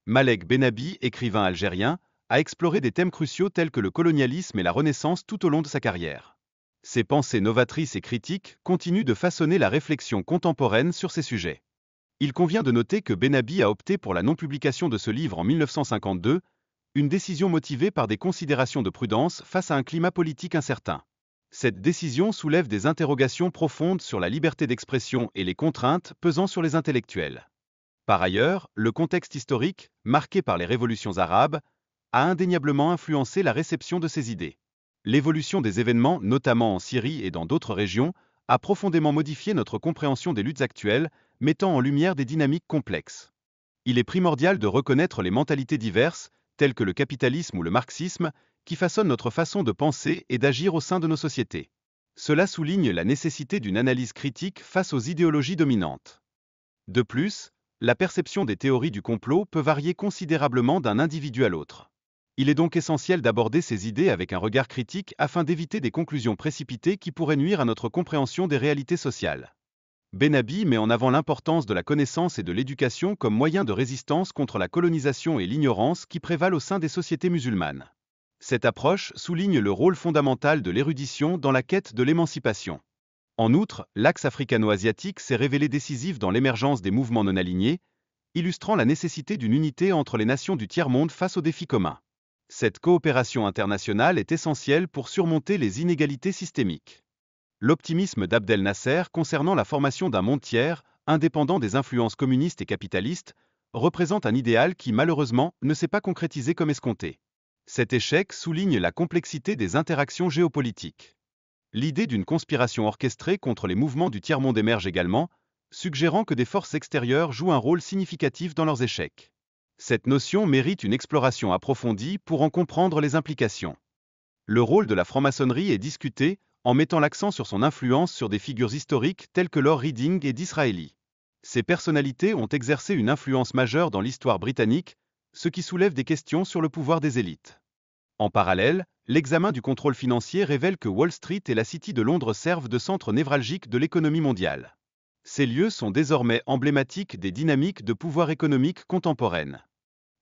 Malek Bennabi, écrivain algérien, a exploré des thèmes cruciaux tels que le colonialisme et la Renaissance tout au long de sa carrière. Ses pensées novatrices et critiques continuent de façonner la réflexion contemporaine sur ces sujets. Il convient de noter que Bennabi a opté pour la non-publication de ce livre en 1952, une décision motivée par des considérations de prudence face à un climat politique incertain. Cette décision soulève des interrogations profondes sur la liberté d'expression et les contraintes pesant sur les intellectuels. Par ailleurs, le contexte historique, marqué par les révolutions arabes, a indéniablement influencé la réception de ces idées. L'évolution des événements, notamment en Syrie et dans d'autres régions, a profondément modifié notre compréhension des luttes actuelles, mettant en lumière des dynamiques complexes. Il est primordial de reconnaître les mentalités diverses, telles que le capitalisme ou le marxisme, qui façonnent notre façon de penser et d'agir au sein de nos sociétés. Cela souligne la nécessité d'une analyse critique face aux idéologies dominantes. De plus, la perception des théories du complot peut varier considérablement d'un individu à l'autre. Il est donc essentiel d'aborder ces idées avec un regard critique afin d'éviter des conclusions précipitées qui pourraient nuire à notre compréhension des réalités sociales. Bennabi met en avant l'importance de la connaissance et de l'éducation comme moyen de résistance contre la colonisation et l'ignorance qui prévalent au sein des sociétés musulmanes. Cette approche souligne le rôle fondamental de l'érudition dans la quête de l'émancipation. En outre, l'axe africano-asiatique s'est révélé décisif dans l'émergence des mouvements non alignés, illustrant la nécessité d'une unité entre les nations du tiers-monde face aux défis communs. Cette coopération internationale est essentielle pour surmonter les inégalités systémiques. L'optimisme d'Abdel Nasser concernant la formation d'un monde tiers, indépendant des influences communistes et capitalistes, représente un idéal qui malheureusement ne s'est pas concrétisé comme escompté. Cet échec souligne la complexité des interactions géopolitiques. L'idée d'une conspiration orchestrée contre les mouvements du tiers-monde émerge également, suggérant que des forces extérieures jouent un rôle significatif dans leurs échecs. Cette notion mérite une exploration approfondie pour en comprendre les implications. Le rôle de la franc-maçonnerie est discuté, en mettant l'accent sur son influence sur des figures historiques telles que Lord Reading et Disraeli. Ces personnalités ont exercé une influence majeure dans l'histoire britannique, ce qui soulève des questions sur le pouvoir des élites. En parallèle, l'examen du contrôle financier révèle que Wall Street et la City de Londres servent de centre névralgique de l'économie mondiale. Ces lieux sont désormais emblématiques des dynamiques de pouvoir économique contemporaines.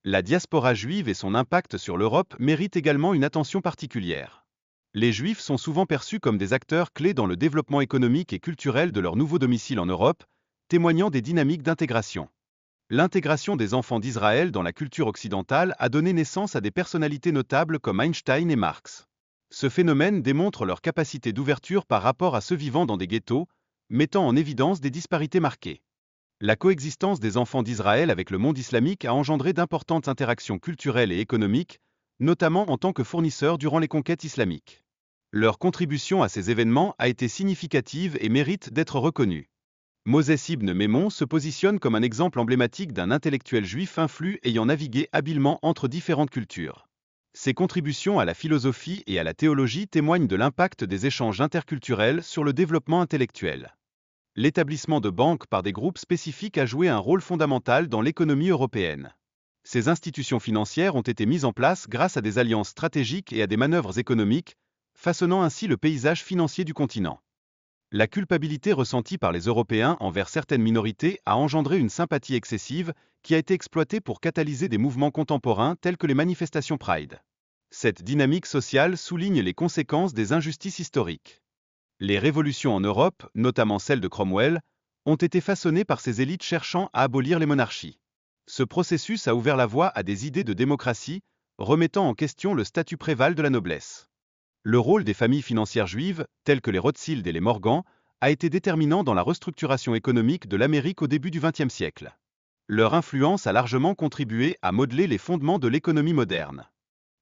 La diaspora juive et son impact sur l'Europe méritent également une attention particulière. Les Juifs sont souvent perçus comme des acteurs clés dans le développement économique et culturel de leur nouveau domicile en Europe, témoignant des dynamiques d'intégration. L'intégration des enfants d'Israël dans la culture occidentale a donné naissance à des personnalités notables comme Einstein et Marx. Ce phénomène démontre leur capacité d'ouverture par rapport à ceux vivant dans des ghettos, mettant en évidence des disparités marquées. La coexistence des enfants d'Israël avec le monde islamique a engendré d'importantes interactions culturelles et économiques, notamment en tant que fournisseurs durant les conquêtes islamiques. Leur contribution à ces événements a été significative et mérite d'être reconnue. Moses Ibn Maimon se positionne comme un exemple emblématique d'un intellectuel juif influent ayant navigué habilement entre différentes cultures. Ses contributions à la philosophie et à la théologie témoignent de l'impact des échanges interculturels sur le développement intellectuel. L'établissement de banques par des groupes spécifiques a joué un rôle fondamental dans l'économie européenne. Ces institutions financières ont été mises en place grâce à des alliances stratégiques et à des manœuvres économiques, façonnant ainsi le paysage financier du continent. La culpabilité ressentie par les Européens envers certaines minorités a engendré une sympathie excessive qui a été exploitée pour catalyser des mouvements contemporains tels que les manifestations Pride. Cette dynamique sociale souligne les conséquences des injustices historiques. Les révolutions en Europe, notamment celle de Cromwell, ont été façonnées par ces élites cherchant à abolir les monarchies. Ce processus a ouvert la voie à des idées de démocratie, remettant en question le statut préval de la noblesse. Le rôle des familles financières juives, telles que les Rothschild et les Morgan, a été déterminant dans la restructuration économique de l'Amérique au début du XXe siècle. Leur influence a largement contribué à modeler les fondements de l'économie moderne.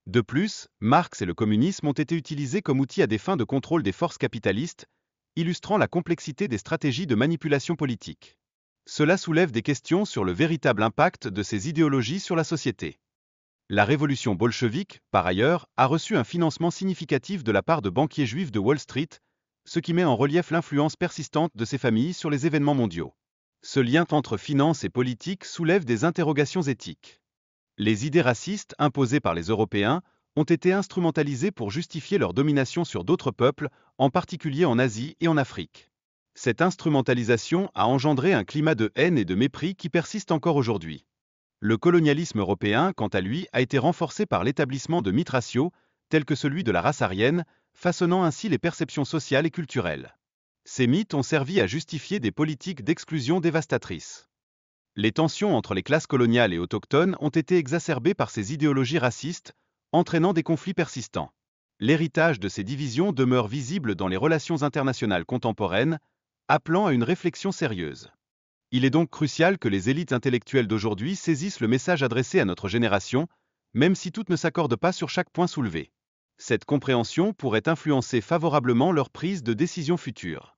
De plus, Marx et le communisme ont été utilisés comme outils à des fins de contrôle des forces capitalistes, illustrant la complexité des stratégies de manipulation politique. Cela soulève des questions sur le véritable impact de ces idéologies sur la société. La révolution bolchevique, par ailleurs, a reçu un financement significatif de la part de banquiers juifs de Wall Street, ce qui met en relief l'influence persistante de ces familles sur les événements mondiaux. Ce lien entre finance et politique soulève des interrogations éthiques. Les idées racistes imposées par les Européens ont été instrumentalisées pour justifier leur domination sur d'autres peuples, en particulier en Asie et en Afrique. Cette instrumentalisation a engendré un climat de haine et de mépris qui persiste encore aujourd'hui. Le colonialisme européen, quant à lui, a été renforcé par l'établissement de mythes raciaux, tels que celui de la race aryenne, façonnant ainsi les perceptions sociales et culturelles. Ces mythes ont servi à justifier des politiques d'exclusion dévastatrices. Les tensions entre les classes coloniales et autochtones ont été exacerbées par ces idéologies racistes, entraînant des conflits persistants. L'héritage de ces divisions demeure visible dans les relations internationales contemporaines, appelant à une réflexion sérieuse. Il est donc crucial que les élites intellectuelles d'aujourd'hui saisissent le message adressé à notre génération, même si toutes ne s'accordent pas sur chaque point soulevé. Cette compréhension pourrait influencer favorablement leur prise de décision future.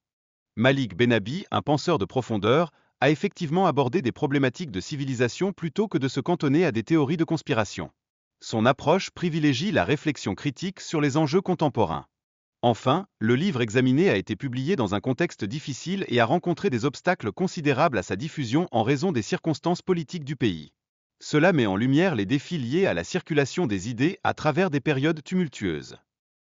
Malik Benabi, un penseur de profondeur, a effectivement abordé des problématiques de civilisation plutôt que de se cantonner à des théories de conspiration. Son approche privilégie la réflexion critique sur les enjeux contemporains. Enfin, le livre examiné a été publié dans un contexte difficile et a rencontré des obstacles considérables à sa diffusion en raison des circonstances politiques du pays. Cela met en lumière les défis liés à la circulation des idées à travers des périodes tumultueuses.